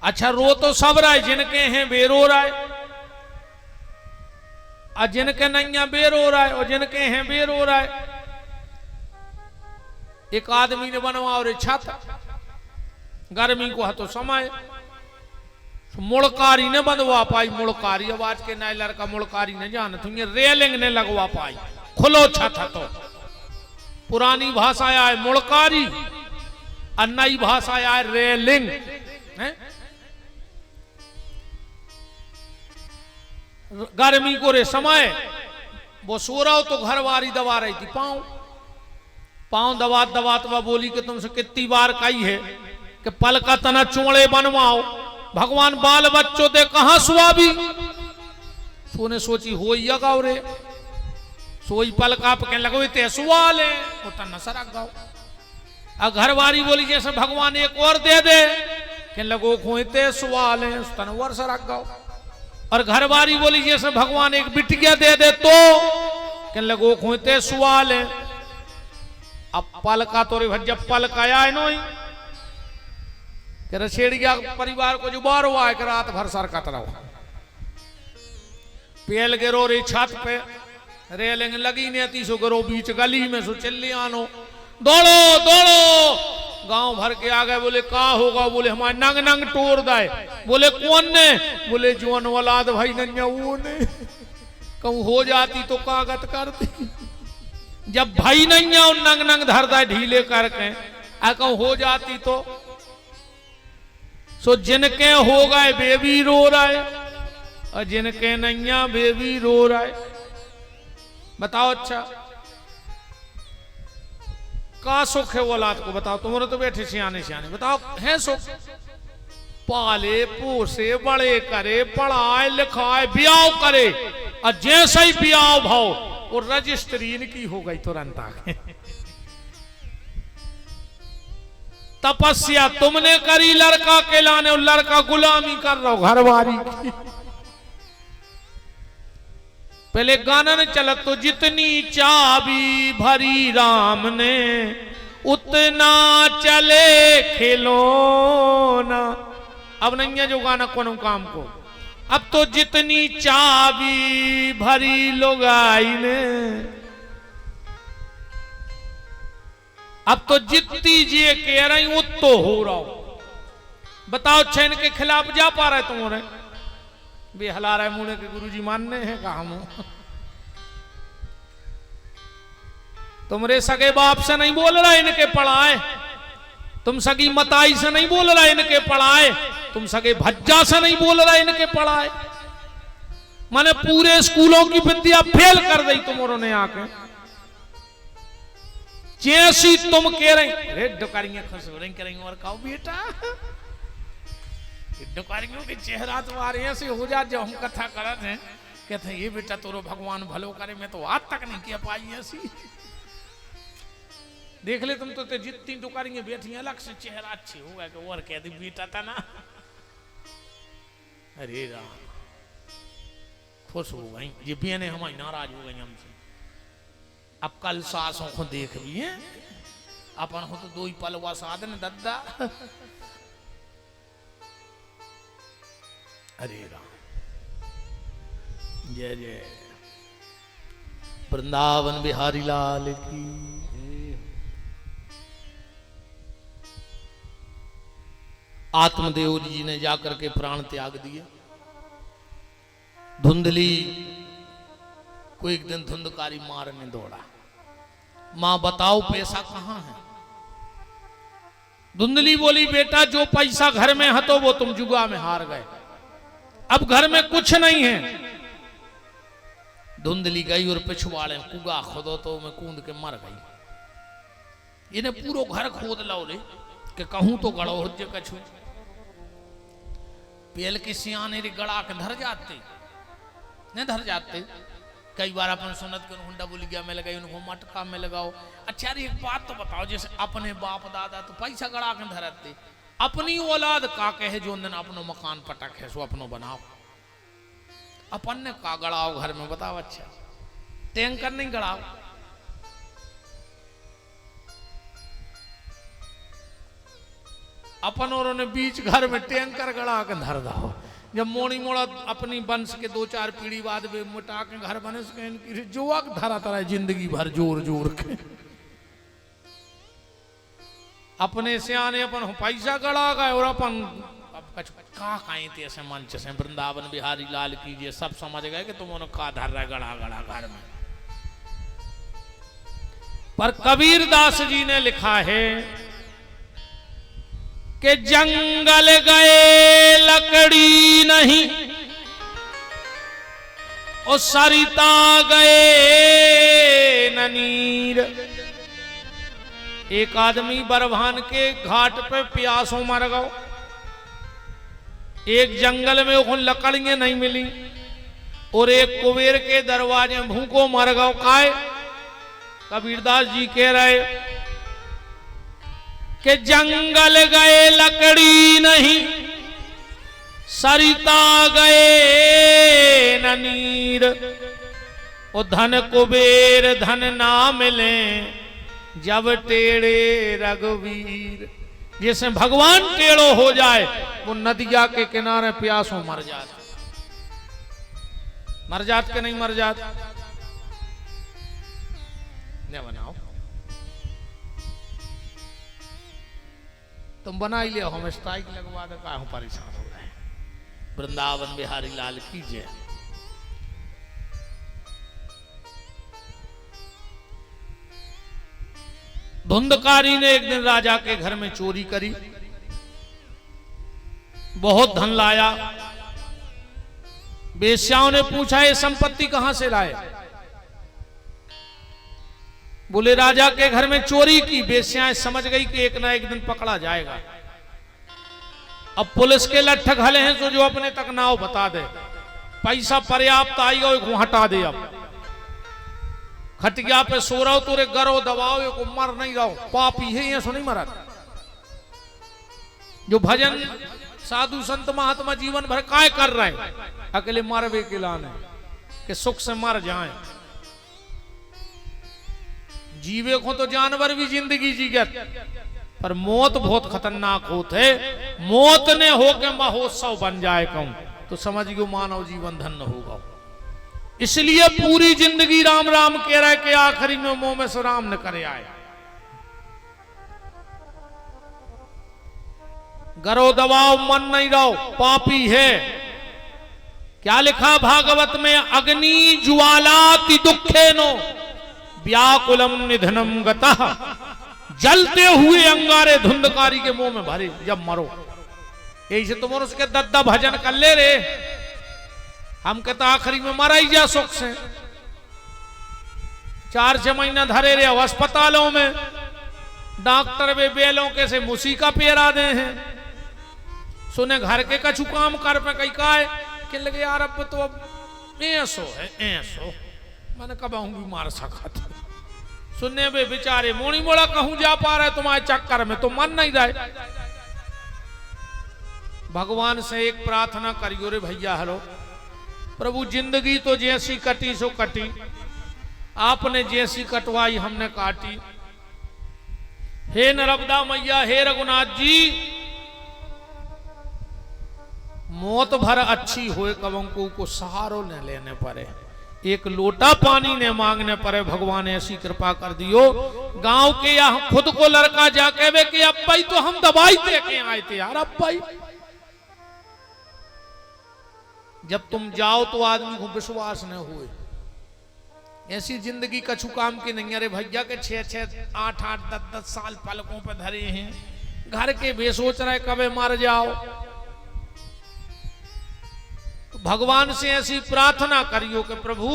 अच्छा रो तो सब रहा है, जिनके हैं वे रो रहा है, और जिनके नहीं बे रो रहा है, और जिनके हैं बे रो रहा है। एक आदमी ने बनवा और छत, गर्मी को हतो समय, मुड़कारी ने बंधवा पाई, मुड़कारी अब आज के नए लड़का मुड़कारी ने जान तुम रेलिंग ने लगवा पाई, खुलो छत हतो। पुरानी भाषा है मुड़कारी और नई भाषा है रेलिंग है? गर्मी को रे समय वो सो रहा हो तो घर वारी दबा रही थी, पाँव पाँव दबा दबा तो वह बोली कि तुमसे कितनी बार कही है कि पल का तना चोड़े बनवाओ, भगवान बाल बच्चों दे कहां सुआबी। सोने सोची हो गाओ रे, सोई पल का कहने लगो ते सुवाल है तो तना सरक गाओ। अब घर वारी बोली जैसे भगवान एक और दे दे, कहने लगो खोते सवाल है तन और सरक गाओ। और घर वारी बोली जैसे भगवान एक बिटिया दे दे तो, कहने लगो खोते सवाल है। अब पल का तो जब पल का आया है नोई कि रछेड़ गया परिवार को जो बार हुआ है कि रात भर सरकत रहो। पेल गिरो रे छत पे, रेलिंग लगी नहीं थी, सो गिरो बीच गली में, सो चिल्ली आनो दौड़ो दौड़ो। गांव भर के आ गए, बोले का होगा, बोले हमारे नंग नंग टोर दाए। बोले कौन ने, बोले जवान औलाद भाई नन्या वो ने। कहूं हो जाती तो कागत करती, जब भाई नहीं है नंग नंग धरदा ढीले करके, आ कहूं हो जाती तो। सो जिनके हो गए बेबी रो रहा है, और जिनके नैया बेबी रो रहा है। बताओ अच्छा का सुख है औलाद को, बताओ। तुम्हारे तो बैठे सियाने सियाने, बताओ है सुख? पाले पोसे बड़े करे, पढ़ाए लिखाए ब्याह करे, और जैसे ही ब्याह भाव और रजिस्ट्री इनकी हो गई तुरंत आगे। तपस्या तुमने करी लड़का के लाने, और लड़का गुलामी कर रहा हो घरवारी की। पहले गाना ने चलत तो जितनी चाबी भरी राम ने, उतना चले खिलौना। अब नहीं है जो गाना कोनो काम को, अब तो जितनी चाबी भरी लुगाई ने, अब तो जितनी जी कह रही उतो हो रहा हो। बताओ छेन के खिलाफ जा पा रहे तुम्हारे बे हला रहे मुड़े के गुरुजी मानने हैं कहा मुंह। तुमरे सगे बाप से नहीं बोल रहा इनके पढ़ाए, तुम सगी मताई से नहीं बोल रहा इनके पढ़ाए, तुम सगे भज्जा से नहीं बोल रहा इनके पढ़ाए। माने पूरे स्कूलों की विद्या फेल कर दी तुमरों ने आके। जैसी तुम कह रही अरे डुकारियां खुश हो रही करेंगे, और कहो बेटा डुकारियों के चेहरा तुम्हारे ऐसे हो जा। जब हम कथा करते हैं कहते हैं ये बेटा तोरो भगवान भलो करे, मैं तो आज तक नहीं कह पाई ऐसी। देख ले तुम तो जितनी डुकारियां बैठी अलग से चेहरा अच्छे हो गए, और कह दी बेटा था ना। अरे राम खुश हो गई, ये बहने हमारी नाराज हो गई हमसे। अब कल सासों को देख भी है, अपन हो तो दो ही पलवा साधन दद्दा। अरे राम जय जय वृंदावन बिहारी लाल की। आत्मदेव जी ने जाकर के प्राण त्याग दिए। धुंधली को एक दिन धुंधकारी मारने दौड़ा, मां बताओ पैसा कहां है? धुंधली बोली बेटा जो पैसा घर में है तो वो तुम जुआ में हार गए, अब घर में कुछ नहीं है। धुंधली गई और पिछवाड़े कुगा खोदो तो मैं कूद के मर गई। इन्हें पूरा घर खोद लो रे कि कहूं तो गड़ो हो जे कछु। पेल की सियाने रे गड़ा के धर जाते, नहीं धर जाते। कई बार अपन सुनत के हुंडा बोल गया में लगाई, उनको मटका में लगाओ। अच्छा एक बात तो बताओ, जैसे अपने बाप दादा तो पैसा गड़ा के धरते, अपनी औलाद का कहे जो दिन अपनो मकान पटक है सो अपनो बनाओ, अपन ने का गड़ाओ घर में बताओ। अच्छा टैंकर नहीं गड़ाओ। अपन और उन्हें बीच घर में टैंकर गड़ा के धर दो। जब मोड़ी मोड़ा अपनी वंश के 2-4 पीढ़ी बाद वे मोटा के घर बने सके इनकी जुआ धरा तरह जिंदगी भर जोर जोर के अपने से आने अपन पैसा गड़ा गए और अपन का कहीं थे ऐसे मंच से वृंदावन बिहारी लाल कीजिए सब समझ गए कि तुम उन्होंने का धर रहा गड़ा गड़ा घर में। पर कबीर दास जी ने लिखा है कि जंगल गए लकड़ी नहीं और सरिता गए ननीर। एक आदमी बरभान के घाट पे प्यासों मर गओ, एक जंगल में उन लकड़ियां नहीं मिली और एक कुबेर के दरवाजे भूखों मर गओ। काय कबीरदास जी कह रहे कि जंगल गए लकड़ी नहीं सरिता गए ननीर और धन कुबेर धन ना मिले जब टेढ़े रघुवीर। जैसे भगवान टेढ़ो हो जाए वो नदिया के किनारे प्यासों मर जात के नहीं मर जात। न बनाओ तुम बना ही लिया, हम स्ट्राइक लगवा दे का परेशान हो रहे हैं। वृंदावन बिहारी लाल कीजिए। धुंधकारी ने एक दिन राजा के घर में चोरी करी, बहुत धन लाया। वेश्याओं ने पूछा ये संपत्ति कहां से लाए? बोले राजा के घर में चोरी की। वेश्याएं समझ गई कि एक ना एक दिन पकड़ा जाएगा। अब पुलिस के लट्ठ घले हैं तो जो अपने तक नाव बता दे, पैसा पर्याप्त आई और हटा दे। अब खटिया पे सो रहा हो तो गरो दबाओ को मर नहीं रहो, पापी है ये सुनी मरा। जो भजन साधु संत महात्मा जीवन भर काय कर रहे हैं, अकेले मरवे के लाने कि सुख से मर जाएं। जीवे को तो जानवर भी जिंदगी जीगत, पर मौत बहुत खतरनाक होते। मौत ने होके महोत्सव बन जाए कहूं तो समझ गयो मानव जीवन धन्य होगा। इसलिए पूरी जिंदगी राम राम कह रहा है कि आखिरी में मुंह में से राम न करे आए। गरो दबाओ मन नहीं रहो, पापी है। क्या लिखा भागवत में? अग्नि ज्वालाति दुखेनो व्याकुलम निधनम गतः। जलते हुए अंगारे धुंधकारी के मुंह में भरे जब मरो। यही से तुम उसके दद्दा भजन कर ले रे, हम कहता आखिरी में मरा ही जा सुख से। 4-6 महीना धरे रहे अस्पतालों में, डॉक्टर वे बेलों के से मुसीका पेरा दे हैं। सुने घर के कछु काम कर पे कहीं का है कि लगे यार अब तो अब ऐसो है ऐसो, मैंने कब भी मार सका था। सुनने वे बेचारे मोड़ी मोड़ा कहूं जा पा रहे तुम्हारे चक्कर में, तो मन नहीं रहे। भगवान से एक प्रार्थना करियो रे भैया, हेलो प्रभु जिंदगी तो जैसी कटी सो कटी, आपने जैसी कटवाई हमने काटी। हे नर्मदा मैया, हे रघुनाथ जी, मौत भर अच्छी होए कबंकु को सहारो न लेने पड़े, एक लोटा पानी ने मांगने पड़े। भगवान ऐसी कृपा कर दियो। गांव के यहाँ खुद को लड़का जाके वे कि अब भाई तो हम दवाई दे के आए थे यार। अब भाई जब तुम जाओ तो आदमी को विश्वास न हुए। ऐसी जिंदगी कछु काम की नहीं। अरे भैया के 6-6, 8-8, 10-10 साल पलकों पे धरे हैं, घर के वे सोच रहे कबे मर जाओ। भगवान से ऐसी प्रार्थना करियो कि प्रभु